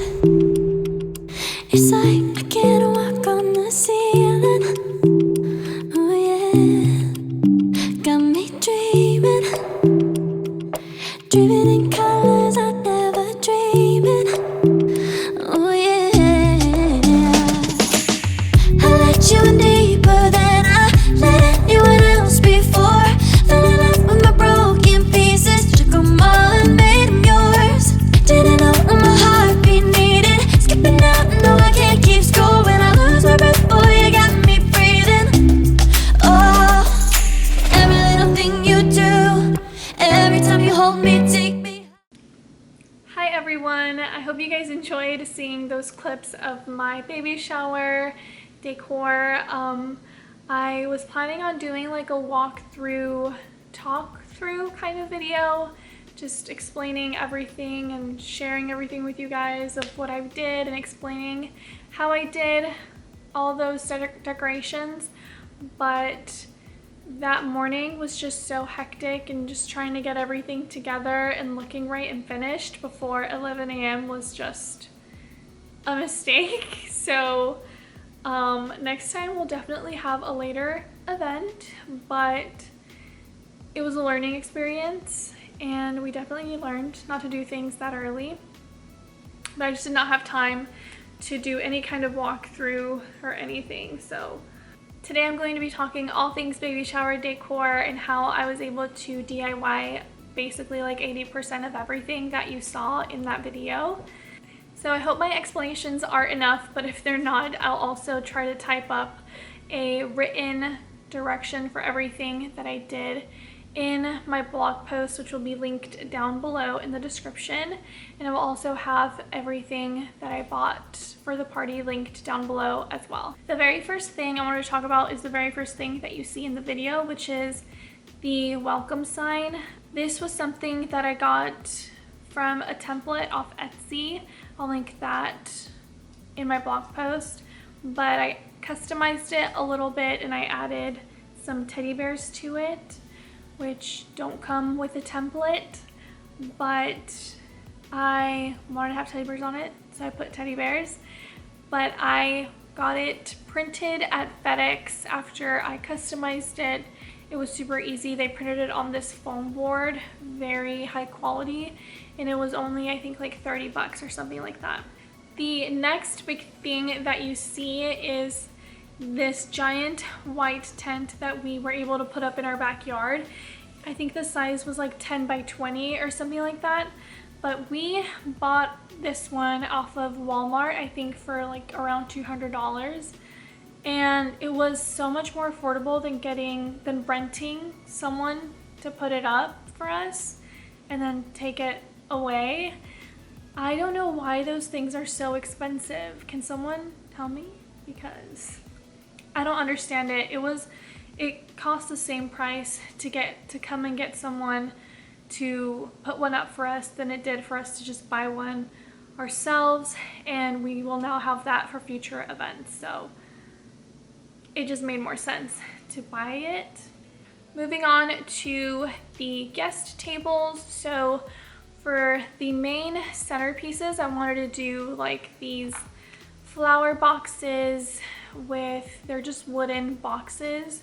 eyes. It's like I can't walk on the ceiling. Oh yeah, got me dreaming, dreaming in colors I never dreamed. Oh yeah, I let you in deeper than I let anyone else before. Fell in love with my broken pieces, took them all and made them yours. Didn't know what my heartbeat needed, skipping out, no I can't keep score. When I lose my breath, boy, you got me breathing. Oh, every little thing you do, every time you hold me, take me. Hi everyone, I hope you guys enjoyed seeing those clips of my baby shower decor. I was planning on doing like a walkthrough, talk-through kind of video, just explaining everything and sharing everything with you guys of what I did and explaining how I did all those decorations, but that morning was just so hectic and just trying to get everything together and looking right and finished before 11 a.m. was just a mistake. So next time we'll definitely have a later event, but it was a learning experience and we definitely learned not to do things that early. But I just did not have time to do any kind of walkthrough or anything. So today I'm going to be talking all things baby shower decor and how I was able to DIY basically like 80% of everything that you saw in that video. So I hope my explanations are enough, but if they're not, I'll also try to type up a written direction for everything that I did in my blog post, which will be linked down below in the description. And I will also have everything that I bought for the party linked down below as well. The very first thing I want to talk about is the very first thing that you see in the video, which is the welcome sign. This was something that I got from a template off Etsy. I'll link that in my blog post, but I customized it a little bit and I added some teddy bears to it, which don't come with a template, but I wanted to have teddy bears on it, so I put teddy bears. But I got it printed at FedEx after I customized it. It was super easy. They printed it on this foam board, very high quality, and it was only I think like 30 bucks or something like that. The next big thing that you see is this giant white tent that we were able to put up in our backyard. I think the size was like 10 by 20 or something like that, but we bought this one off of Walmart, I think for like around $200, and it was so much more affordable than renting someone to put it up for us and then take it away. I don't know why those things are so expensive. Can someone tell me? Because I don't understand it. It cost the same price to come and get someone to put one up for us than it did for us to just buy one ourselves, and we will now have that for future events. So it just made more sense to buy it. Moving on to the guest tables. So for the main centerpieces, I wanted to do like these flower boxes they're just wooden boxes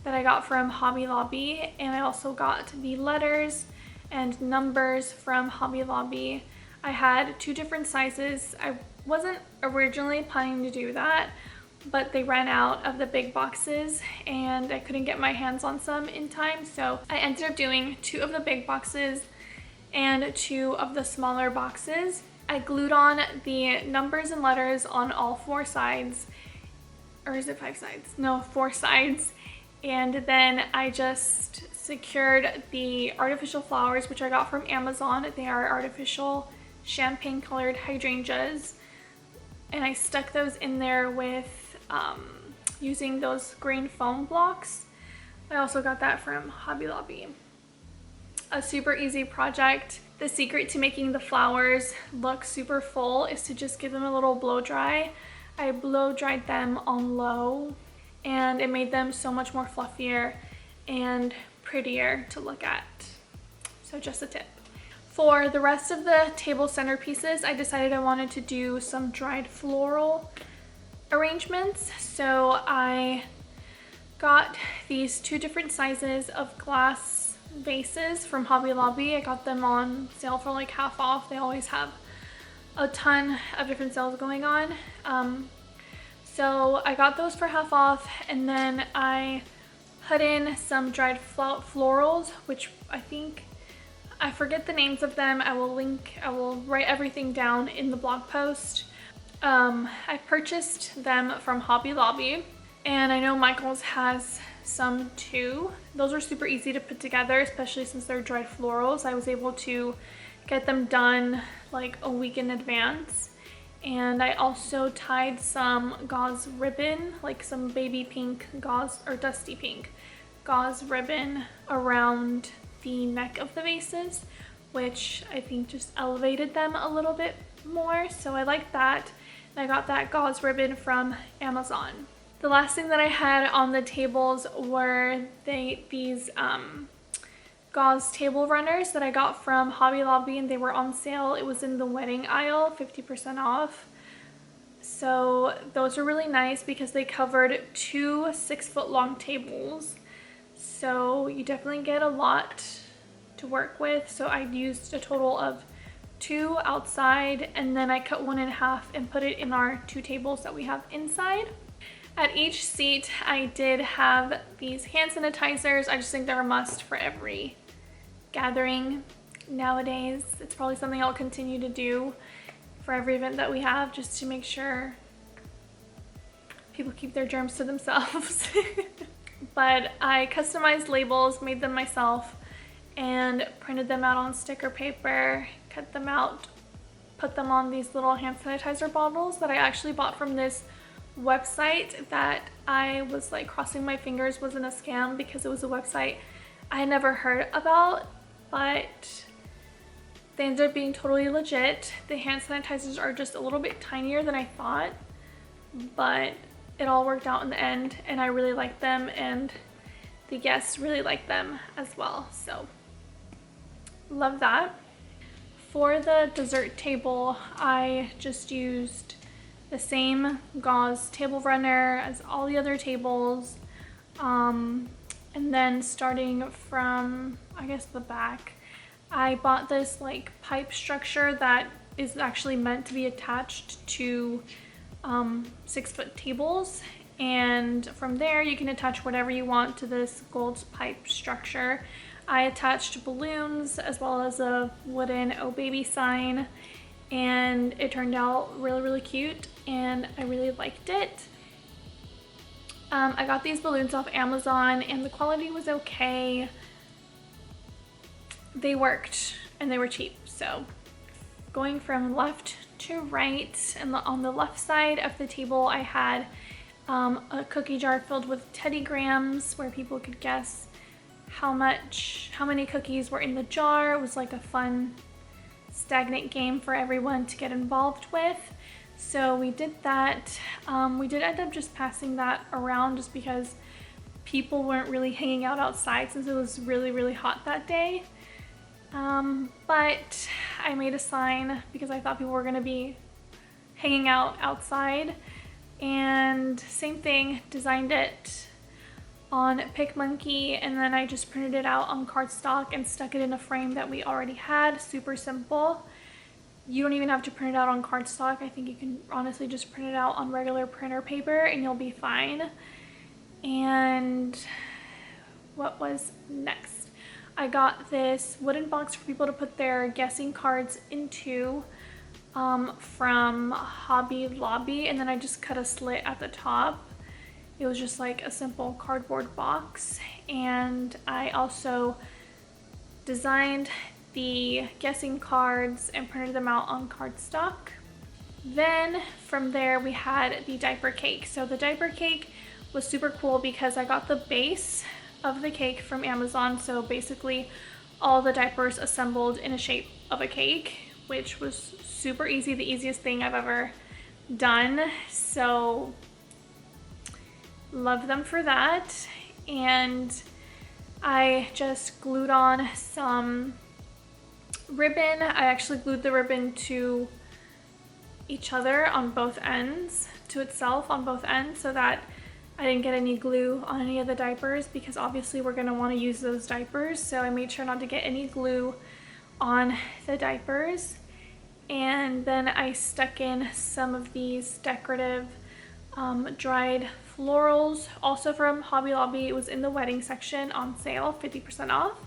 that I got from Hobby Lobby, and I also got the letters and numbers from Hobby Lobby. I had two different sizes. I wasn't originally planning to do that, but they ran out of the big boxes and I couldn't get my hands on some in time, so I ended up doing two of the big boxes and two of the smaller boxes. I glued on the numbers and letters on all four sides, or is it 5 sides? No, 4 sides. And then I just secured the artificial flowers, which I got from Amazon. They are artificial champagne colored hydrangeas, and I stuck those in there with using those green foam blocks. I also got that from Hobby Lobby. A super easy project. The secret to making the flowers look super full is to just give them a little blow dry. I blow dried them on low, and it made them so much more fluffier and prettier to look at. So just a tip. For the rest of the table centerpieces, I decided I wanted to do some dried floral arrangements. So I got these 2 different sizes of glass vases from Hobby Lobby. I got them on sale for like half off. They always have a ton of different sales going on. So I got those for half off, and then I put in some dried florals, which I forget the names of them. I will write everything down in the blog post. I purchased them from Hobby Lobby, and I know Michael's has some too. Those are super easy to put together, especially since they're dried florals. I was able to get them done like a week in advance. And I also tied some gauze ribbon, like some baby pink gauze or dusty pink gauze ribbon around the neck of the vases, which I think just elevated them a little bit more. So I like that. And I got that gauze ribbon from Amazon. The last thing that I had on the tables were these gauze table runners that I got from Hobby Lobby, and they were on sale. It was in the wedding aisle, 50% off. So those are really nice because they covered 2 6-foot long tables. So you definitely get a lot to work with. So I used a total of 2 outside, and then I cut 1 in half and put it in our 2 tables that we have inside. At each seat, I did have these hand sanitizers. I just think they're a must for every gathering nowadays. It's probably something I'll continue to do for every event that we have, just to make sure people keep their germs to themselves. But I customized labels, made them myself, and printed them out on sticker paper, cut them out, put them on these little hand sanitizer bottles that I actually bought from this website that I was like crossing my fingers wasn't a scam, because it was a website I had never heard about, but they ended up being totally legit. The hand sanitizers are just a little bit tinier than I thought, but it all worked out in the end, and I really liked them, and the guests really liked them as well. So love that. For the dessert table, I just used the same gauze table runner as all the other tables, and then starting from, I guess, the back, I bought this like pipe structure that is actually meant to be attached to 6-foot tables, and from there you can attach whatever you want to this gold pipe structure. I attached balloons as well as a wooden "Oh Baby" sign, and it turned out really cute, and I really liked it. I got these balloons off Amazon, and the quality was okay. They worked, and they were cheap. So going from left to right, and on the left side of the table I had a cookie jar filled with Teddy Grahams, where people could guess how many cookies were in the jar. It was like a fun stagnant game for everyone to get involved with. So we did that. We did end up just passing that around, just because people weren't really hanging out outside since it was really hot that day. But I made a sign because I thought people were going to be hanging out outside, and same thing, designed it on PicMonkey, and then I just printed it out on cardstock and stuck it in a frame that we already had. Super simple. You don't even have to print it out on cardstock. I think you can honestly just print it out on regular printer paper and you'll be fine. And what was next? I got this wooden box for people to put their guessing cards into from Hobby Lobby, and then I just cut a slit at the top. It was just like a simple cardboard box, and I also designed the guessing cards and printed them out on cardstock. Then from there we had the diaper cake. So the diaper cake was super cool because I got the base of the cake from Amazon. So basically all the diapers assembled in a shape of a cake, which was super easy, the easiest thing I've ever done. So love them for that. And I just glued on some ribbon. I actually glued the ribbon to each other on both ends, to itself on both ends, so that I didn't get any glue on any of the diapers, because obviously we're going to want to use those diapers, so I made sure not to get any glue on the diapers. And then I stuck in some of these decorative dried florals, also from Hobby Lobby. It was in the wedding section on sale, 50% off.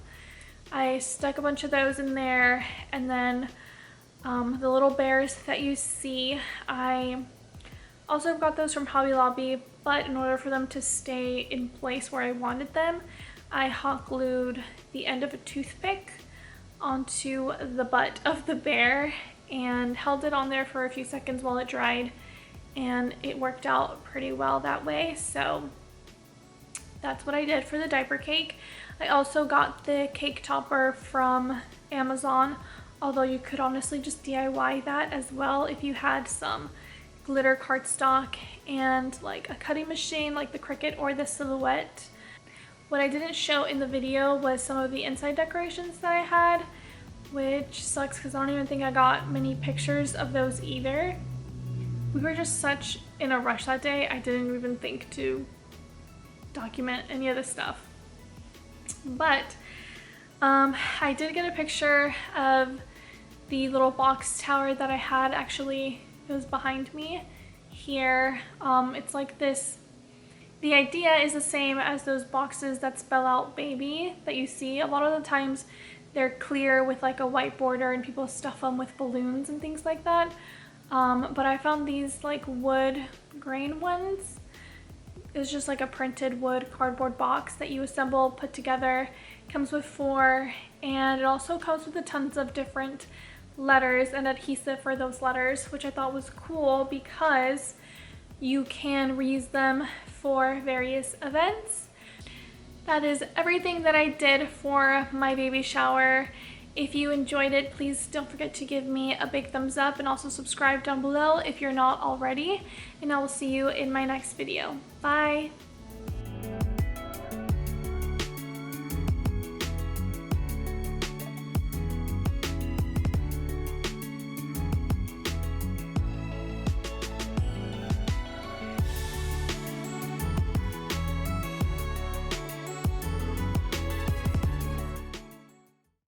I stuck a bunch of those in there, and then the little bears that you see, I also got those from Hobby Lobby, but in order for them to stay in place where I wanted them, I hot glued the end of a toothpick onto the butt of the bear and held it on there for a few seconds while it dried, and it worked out pretty well that way. So that's what I did for the diaper cake. I also got the cake topper from Amazon, although you could honestly just DIY that as well if you had some glitter cardstock and like a cutting machine like the Cricut or the Silhouette. What I didn't show in the video was some of the inside decorations that I had, which sucks because I don't even think I got many pictures of those either. We were just such in a rush that day, I didn't even think to document any of this stuff. But I did get a picture of the little box tower that I had. Actually, it was behind me here. It's like this, the idea is the same as those boxes that spell out baby that you see. A lot of the times they're clear with like a white border and people stuff them with balloons and things like that. But I found these like wood grain ones. It's just like a printed wood cardboard box that you assemble, put together. It comes with 4, and it also comes with a tons of different letters and adhesive for those letters, which I thought was cool because you can reuse them for various events. That is everything that I did for my baby shower. If you enjoyed it, please don't forget to give me a big thumbs up and also subscribe down below if you're not already. And I will see you in my next video. Bye!